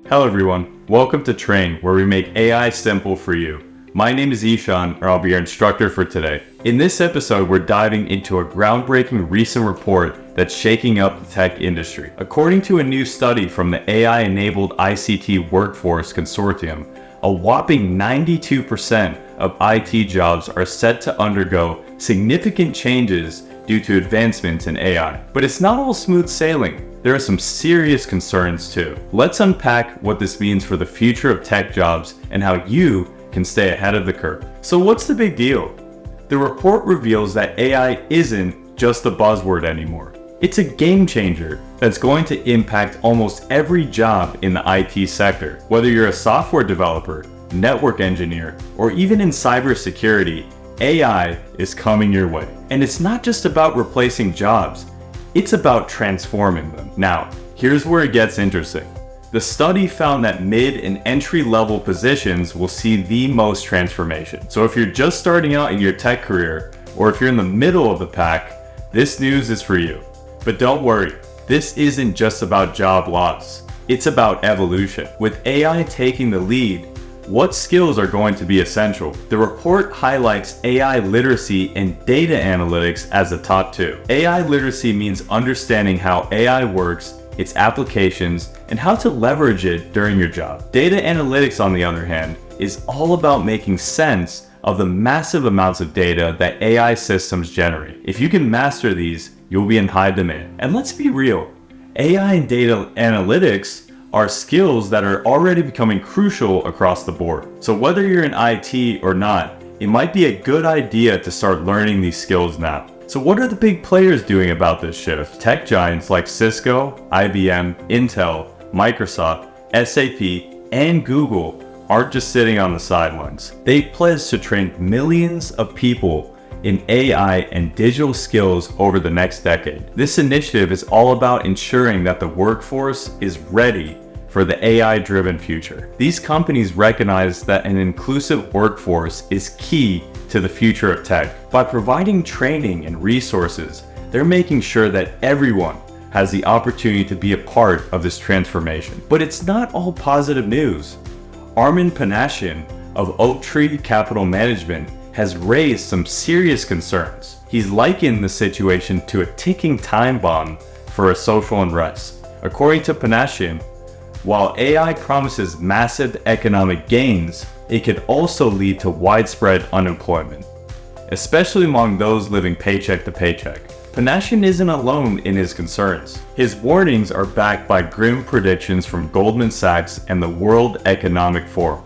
Hello everyone, welcome to Train, where we make AI simple for you. My name is Ishan, and I'll be your instructor for today. In this episode, we're diving into a groundbreaking recent report that's shaking up the tech industry. According to a new study from the AI-enabled ICT Workforce Consortium, a whopping 92% of IT jobs are set to undergo significant changes due to advancements in AI. But it's not all smooth sailing. There are some serious concerns too. Let's unpack what this means for the future of tech jobs and how you can stay ahead of the curve. So what's the big deal? The report reveals that AI isn't just a buzzword anymore. It's a game changer that's going to impact almost every job in the IT sector. Whether you're a software developer, network engineer, or even in cybersecurity, AI is coming your way. And it's not just about replacing jobs, it's about transforming them. Now, here's where it gets interesting. The study found that mid and entry-level positions will see the most transformation. So if you're just starting out in your tech career, or if you're in the middle of the pack, this news is for you. But don't worry, this isn't just about job loss. It's about evolution. With AI taking the lead, what skills are going to be essential? The report highlights AI literacy and data analytics as the top two. AI literacy means understanding how AI works, its applications, and how to leverage it during your job. Data analytics, on the other hand, is all about making sense of the massive amounts of data that AI systems generate. If you can master these, you'll be in high demand. And let's be real, AI and data analytics are skills that are already becoming crucial across the board. So whether you're in IT or not, it might be a good idea to start learning these skills now. So what are the big players doing about this shift? Tech giants like Cisco, IBM, Intel, Microsoft, SAP, and Google aren't just sitting on the sidelines. They pledge to train millions of people in AI and digital skills over the next decade. This initiative is all about ensuring that the workforce is ready for the AI-driven future. These companies recognize that an inclusive workforce is key to the future of tech. By providing training and resources, they're making sure that everyone has the opportunity to be a part of this transformation. But it's not all positive news. Armin Panashian of Oaktree Capital Management has raised some serious concerns. He's likened the situation to a ticking time bomb for a social unrest. According to Panashian, while AI promises massive economic gains, it could also lead to widespread unemployment, especially among those living paycheck to paycheck. Panashian isn't alone in his concerns. His warnings are backed by grim predictions from Goldman Sachs and the World Economic Forum,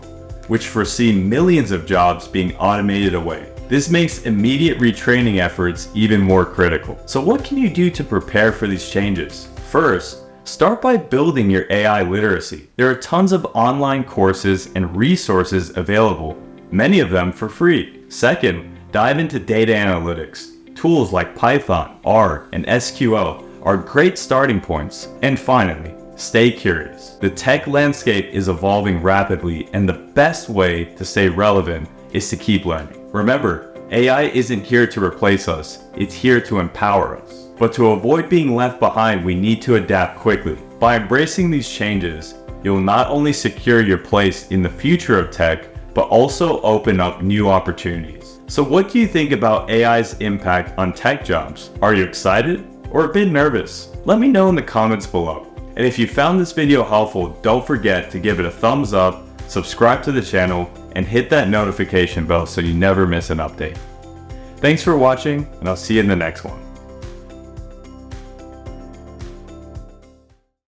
which foresee millions of jobs being automated away. This makes immediate retraining efforts even more critical. So what can you do to prepare for these changes? First, start by building your AI literacy. There are tons of online courses and resources available, many of them for free. Second, dive into data analytics. Tools like Python, R, and SQL are great starting points. And finally, stay curious. The tech landscape is evolving rapidly, and the best way to stay relevant is to keep learning. Remember, AI isn't here to replace us, it's here to empower us. But to avoid being left behind, we need to adapt quickly. By embracing these changes, you'll not only secure your place in the future of tech, but also open up new opportunities. So what do you think about AI's impact on tech jobs? Are you excited or a bit nervous? Let me know in the comments below. And if you found this video helpful, don't forget to give it a thumbs up, subscribe to the channel, and hit that notification bell so you never miss an update. Thanks for watching, and I'll see you in the next one.